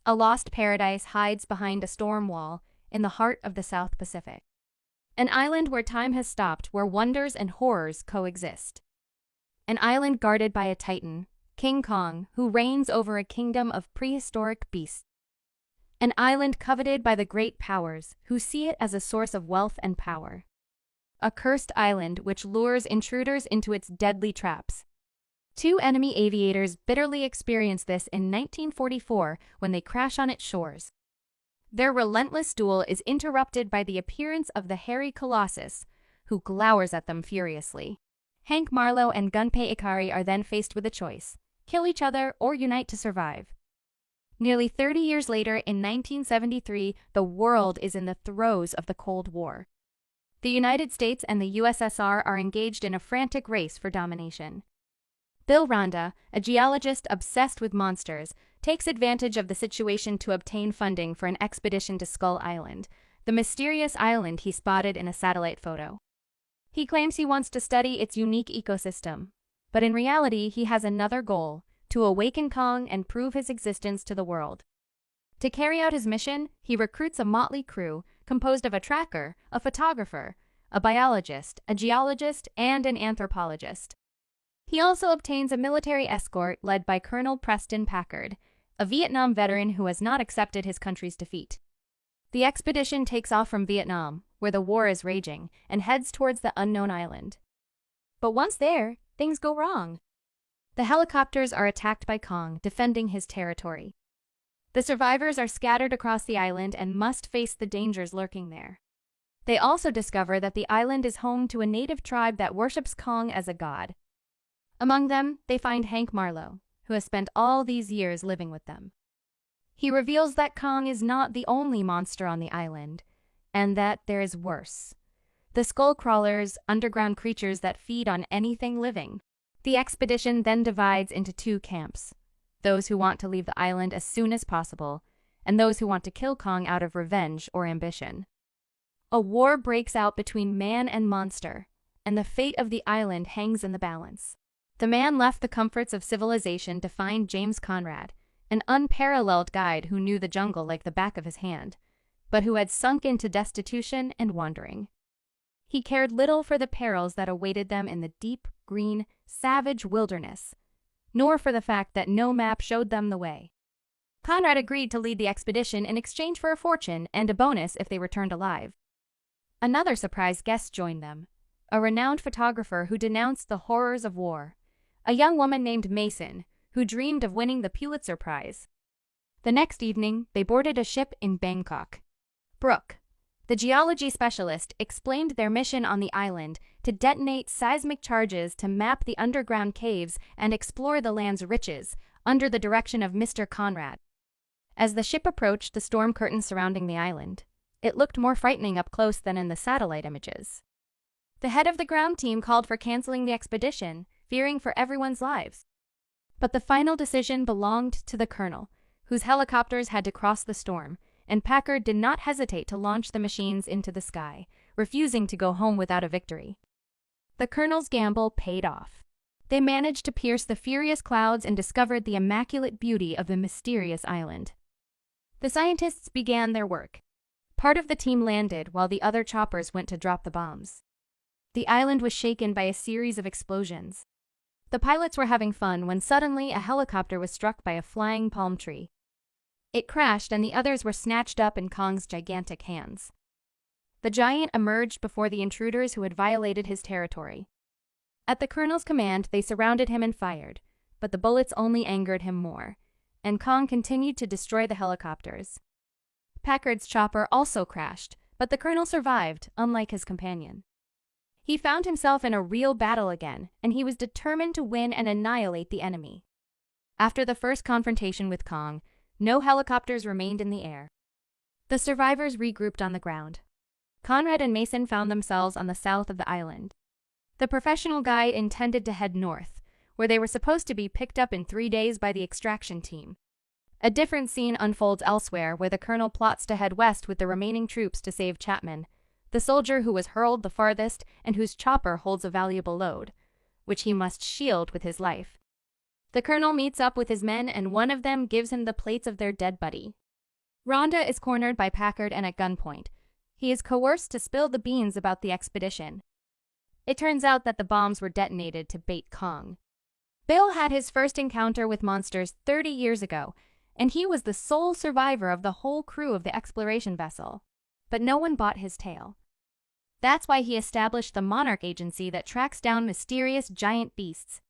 A lost paradise hides behind a storm wall in the heart of the South Pacific. An island where time has stopped, where wonders and horrors coexist. An island guarded by a titan, King Kong, who reigns over a kingdom of prehistoric beasts. An island coveted by the great powers, who see it as a source of wealth and power. A cursed island which lures intruders into its deadly traps. Two enemy aviators bitterly experience this in 1944 when they crash on its shores. Their relentless duel is interrupted by the appearance of the hairy Colossus, who glowers at them furiously. Hank Marlowe and Gunpei Ikari are then faced with a choice: kill each other or unite to survive. Nearly 30 years later, in 1973, the world is in the throes of the Cold War. The United States and the USSR are engaged in a frantic race for domination. Bill Randa, a geologist obsessed with monsters, takes advantage of the situation to obtain funding for an expedition to Skull Island, the mysterious island he spotted in a satellite photo. He claims he wants to study its unique ecosystem, but in reality he has another goal: to awaken Kong and prove his existence to the world. To carry out his mission, he recruits a motley crew composed of a tracker, a photographer, a biologist, a geologist, and an anthropologist. He also obtains a military escort led by Colonel Preston Packard, a Vietnam veteran who has not accepted his country's defeat. The expedition takes off from Vietnam, where the war is raging, and heads towards the unknown island. But once there, things go wrong. The helicopters are attacked by Kong, defending his territory. The survivors are scattered across the island and must face the dangers lurking there. They also discover that the island is home to a native tribe that worships Kong as a god. Among them, they find Hank Marlowe, who has spent all these years living with them. He reveals that Kong is not the only monster on the island, and that there is worse: the skull crawlers, underground creatures that feed on anything living. The expedition then divides into two camps: those who want to leave the island as soon as possible, and those who want to kill Kong out of revenge or ambition. A war breaks out between man and monster, and the fate of the island hangs in the balance. The man left the comforts of civilization to find James Conrad, an unparalleled guide who knew the jungle like the back of his hand, but who had sunk into destitution and wandering. He cared little for the perils that awaited them in the deep, green, savage wilderness, nor for the fact that no map showed them the way. Conrad agreed to lead the expedition in exchange for a fortune and a bonus if they returned alive. Another surprise guest joined them: a renowned photographer who denounced the horrors of war, a young woman named Mason, who dreamed of winning the Pulitzer Prize. The next evening, they boarded a ship in Bangkok. Brooke, the geology specialist, explained their mission on the island to detonate seismic charges to map the underground caves and explore the land's riches, under the direction of Mr. Conrad. As the ship approached the storm curtain surrounding the island, it looked more frightening up close than in the satellite images. The head of the ground team called for canceling the expedition, fearing for everyone's lives. But the final decision belonged to the colonel, whose helicopters had to cross the storm, and Packard did not hesitate to launch the machines into the sky, refusing to go home without a victory. The colonel's gamble paid off. They managed to pierce the furious clouds and discovered the immaculate beauty of the mysterious island. The scientists began their work. Part of the team landed while the other choppers went to drop the bombs. The island was shaken by a series of explosions. The pilots were having fun when suddenly a helicopter was struck by a flying palm tree. It crashed and the others were snatched up in Kong's gigantic hands. The giant emerged before the intruders who had violated his territory. At the colonel's command, they surrounded him and fired, but the bullets only angered him more, and Kong continued to destroy the helicopters. Packard's chopper also crashed, but the colonel survived, unlike his companion. He found himself in a real battle again, and he was determined to win and annihilate the enemy. After the first confrontation with Kong, no helicopters remained in the air. The survivors regrouped on the ground. Conrad and Mason found themselves on the south of the island. The professional guide intended to head north, where they were supposed to be picked up in 3 days by the extraction team. A different scene unfolds elsewhere, where the colonel plots to head west with the remaining troops to save Chapman, the soldier who was hurled the farthest and whose chopper holds a valuable load, which he must shield with his life. The colonel meets up with his men and one of them gives him the plates of their dead buddy. Rhonda is cornered by Packard and at gunpoint. He is coerced to spill the beans about the expedition. It turns out that the bombs were detonated to bait Kong. Bill had his first encounter with monsters 30 years ago, and he was the sole survivor of the whole crew of the exploration vessel. But no one bought his tale. That's why he established the Monarch Agency that tracks down mysterious giant beasts.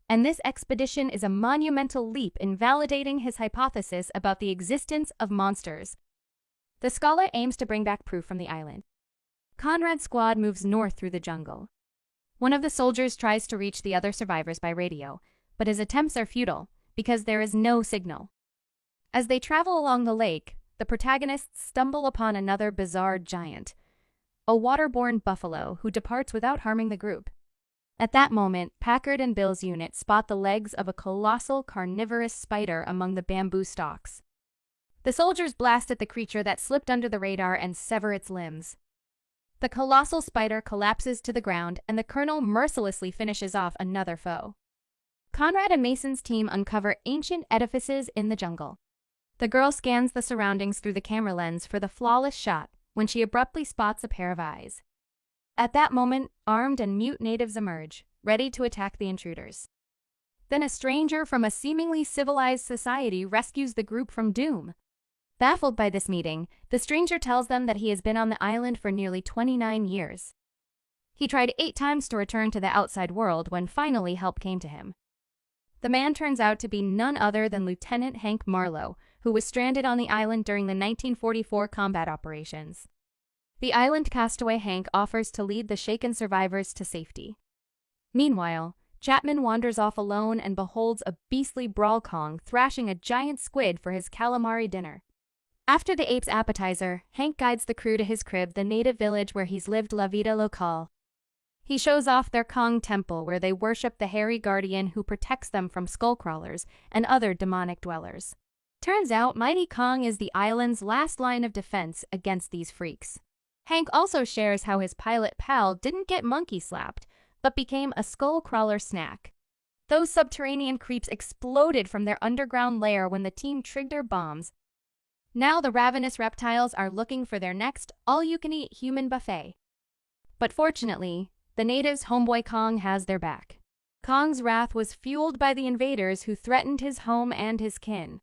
And this expedition is a monumental leap in validating his hypothesis about the existence of monsters. The scholar aims to bring back proof from the island. Conrad's squad moves north through the jungle. One of the soldiers tries to reach the other survivors by radio, but his attempts are futile because there is no signal. As they travel along the lake, the protagonists stumble upon another bizarre giant, a waterborne buffalo who departs without harming the group. At that moment, Packard and Bill's unit spot the legs of a colossal carnivorous spider among the bamboo stalks. The soldiers blast at the creature that slipped under the radar and sever its limbs. The colossal spider collapses to the ground, and the colonel mercilessly finishes off another foe. Conrad and Mason's team uncover ancient edifices in the jungle. The girl scans the surroundings through the camera lens for the flawless shot when she abruptly spots a pair of eyes. At that moment, armed and mute natives emerge, ready to attack the intruders. Then a stranger from a seemingly civilized society rescues the group from doom. Baffled by this meeting, the stranger tells them that he has been on the island for nearly 29 years. He tried 8 times to return to the outside world when finally help came to him. The man turns out to be none other than Lieutenant Hank Marlowe, who was stranded on the island during the 1944 combat operations. The island castaway Hank offers to lead the shaken survivors to safety. Meanwhile, Chapman wanders off alone and beholds a beastly brawl Kong thrashing a giant squid for his calamari dinner. After the ape's appetizer, Hank guides the crew to his crib, the native village where he's lived la vida local. He shows off their Kong temple where they worship the hairy guardian who protects them from skullcrawlers and other demonic dwellers. Turns out Mighty Kong is the island's last line of defense against these freaks. Hank also shares how his pilot pal didn't get monkey slapped, but became a skullcrawler snack. Those subterranean creeps exploded from their underground lair when the team triggered bombs. Now the ravenous reptiles are looking for their next all-you-can-eat human buffet. But fortunately, the natives' homeboy Kong has their back. Kong's wrath was fueled by the invaders who threatened his home and his kin.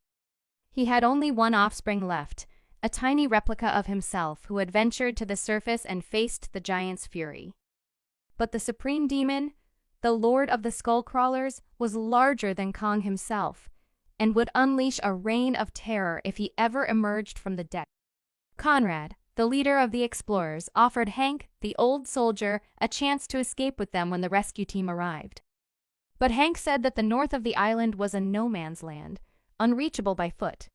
He had only one offspring left, a tiny replica of himself who had ventured to the surface and faced the giant's fury. But the supreme demon, the lord of the skullcrawlers, was larger than Kong himself, and would unleash a reign of terror if he ever emerged from the depths. Conrad, the leader of the explorers, offered Hank, the old soldier, a chance to escape with them when the rescue team arrived. But Hank said that the north of the island was a no-man's land, unreachable by foot.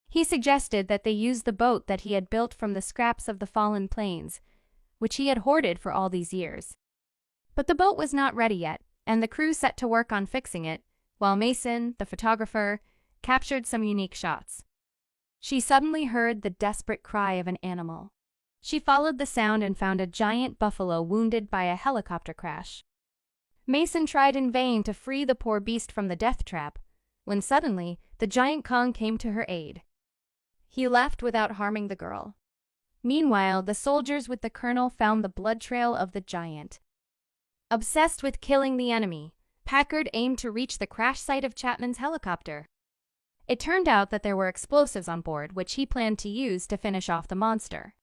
He suggested that they use the boat that he had built from the scraps of the fallen planes, which he had hoarded for all these years. But the boat was not ready yet, and the crew set to work on fixing it, while Mason, the photographer, captured some unique shots. She suddenly heard the desperate cry of an animal. She followed the sound and found a giant buffalo wounded by a helicopter crash. Mason tried in vain to free the poor beast from the death trap, when suddenly the giant Kong came to her aid. He left without harming the girl. Meanwhile, the soldiers with the colonel found the blood trail of the giant. Obsessed with killing the enemy, Packard aimed to reach the crash site of Chapman's helicopter. It turned out that there were explosives on board, which he planned to use to finish off the monster.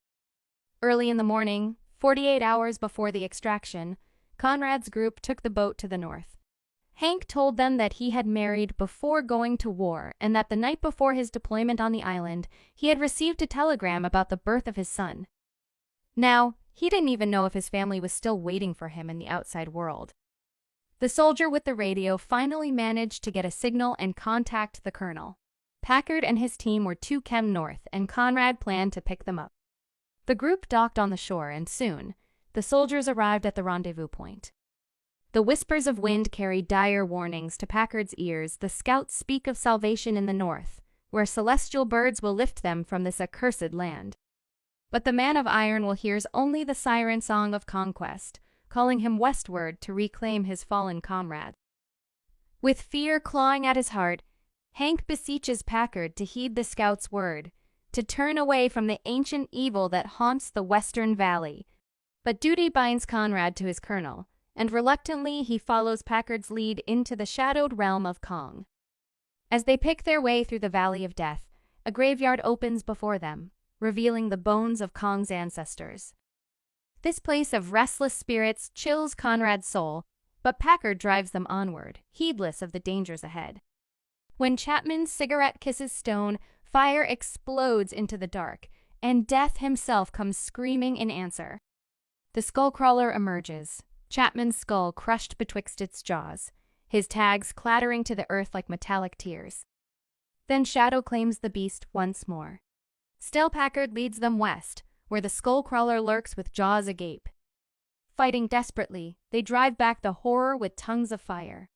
Early in the morning, 48 hours before the extraction, Conrad's group took the boat to the north. Hank told them that he had married before going to war and that the night before his deployment on the island, he had received a telegram about the birth of his son. Now, he didn't even know if his family was still waiting for him in the outside world. The soldier with the radio finally managed to get a signal and contact the colonel. Packard and his team were 2 km north, and Conrad planned to pick them up. The group docked on the shore, and soon, the soldiers arrived at the rendezvous point. The whispers of wind carry dire warnings to Packard's ears. The scouts speak of salvation in the north, where celestial birds will lift them from this accursed land. But the man of iron will hear only the siren song of conquest, calling him westward to reclaim his fallen comrade. With fear clawing at his heart, Hank beseeches Packard to heed the scout's word, to turn away from the ancient evil that haunts the Western Valley. But duty binds Conrad to his colonel, and reluctantly he follows Packard's lead into the shadowed realm of Kong. As they pick their way through the Valley of Death, a graveyard opens before them, revealing the bones of Kong's ancestors. This place of restless spirits chills Conrad's soul, but Packard drives them onward, heedless of the dangers ahead. When Chapman's cigarette kisses stone, fire explodes into the dark, and Death himself comes screaming in answer. The Skullcrawler emerges, Chapman's skull crushed betwixt its jaws, his tags clattering to the earth like metallic tears. Then Shadow claims the beast once more. Still Packard leads them west, where the Skullcrawler lurks with jaws agape. Fighting desperately, they drive back the horror with tongues of fire.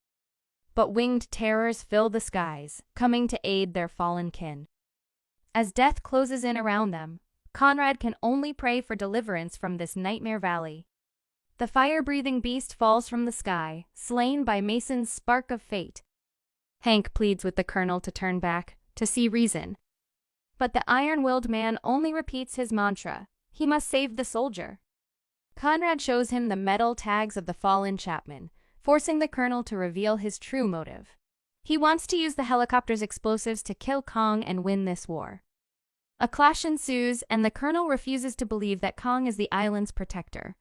But winged terrors fill the skies, coming to aid their fallen kin. As death closes in around them, Conrad can only pray for deliverance from this nightmare valley. The fire-breathing beast falls from the sky, slain by Mason's spark of fate. Hank pleads with the colonel to turn back, to see reason. But the iron-willed man only repeats his mantra: he must save the soldier. Conrad shows him the metal tags of the fallen Chapman, forcing the colonel to reveal his true motive. He wants to use the helicopter's explosives to kill Kong and win this war. A clash ensues, and the colonel refuses to believe that Kong is the island's protector.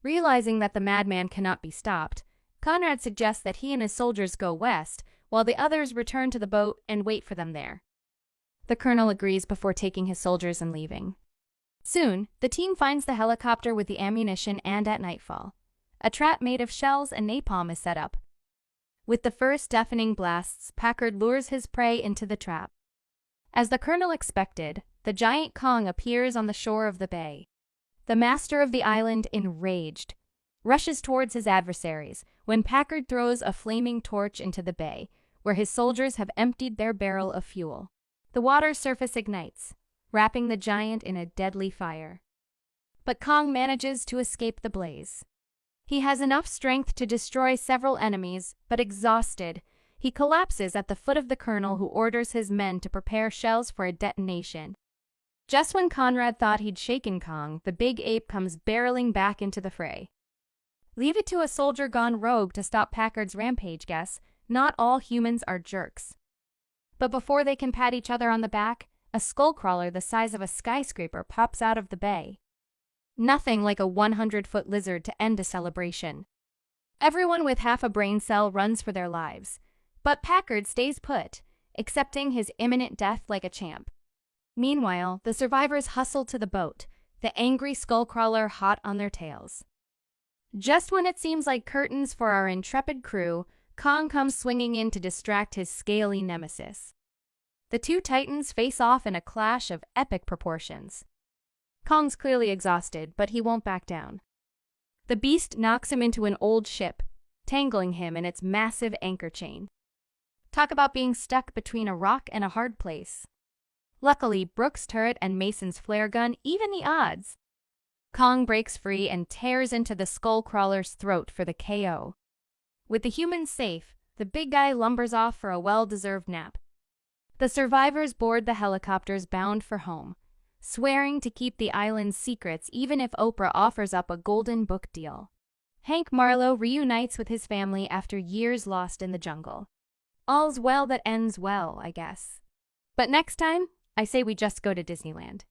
Realizing that the madman cannot be stopped, Conrad suggests that he and his soldiers go west, while the others return to the boat and wait for them there. The colonel agrees before taking his soldiers and leaving. Soon, the team finds the helicopter with the ammunition, and at nightfall, a trap made of shells and napalm is set up. With the first deafening blasts, Packard lures his prey into the trap. As the colonel expected, the giant Kong appears on the shore of the bay. The master of the island, enraged, rushes towards his adversaries when Packard throws a flaming torch into the bay, where his soldiers have emptied their barrel of fuel. The water surface ignites, wrapping the giant in a deadly fire. But Kong manages to escape the blaze. He has enough strength to destroy several enemies, but exhausted, he collapses at the foot of the colonel, who orders his men to prepare shells for a detonation. Just when Conrad thought he'd shaken Kong, the big ape comes barreling back into the fray. Leave it to a soldier gone rogue to stop Packard's rampage, guess. Not all humans are jerks. But before they can pat each other on the back, a skullcrawler the size of a skyscraper pops out of the bay. Nothing like a 100-foot lizard to end a celebration. Everyone with half a brain cell runs for their lives, but Packard stays put, accepting his imminent death like a champ. Meanwhile, the survivors hustle to the boat, the angry skullcrawler hot on their tails. Just when it seems like curtains for our intrepid crew, Kong comes swinging in to distract his scaly nemesis. The two titans face off in a clash of epic proportions. Kong's clearly exhausted, but he won't back down. The beast knocks him into an old ship, tangling him in its massive anchor chain. Talk about being stuck between a rock and a hard place. Luckily, Brooks' turret and Mason's flare gun even the odds. Kong breaks free and tears into the skullcrawler's throat for the KO. With the humans safe, the big guy lumbers off for a well-deserved nap. The survivors board the helicopters bound for home, swearing to keep the island's secrets even if Oprah offers up a golden book deal. Hank Marlowe reunites with his family after years lost in the jungle. All's well that ends well, I guess. But next time, I say we just go to Disneyland.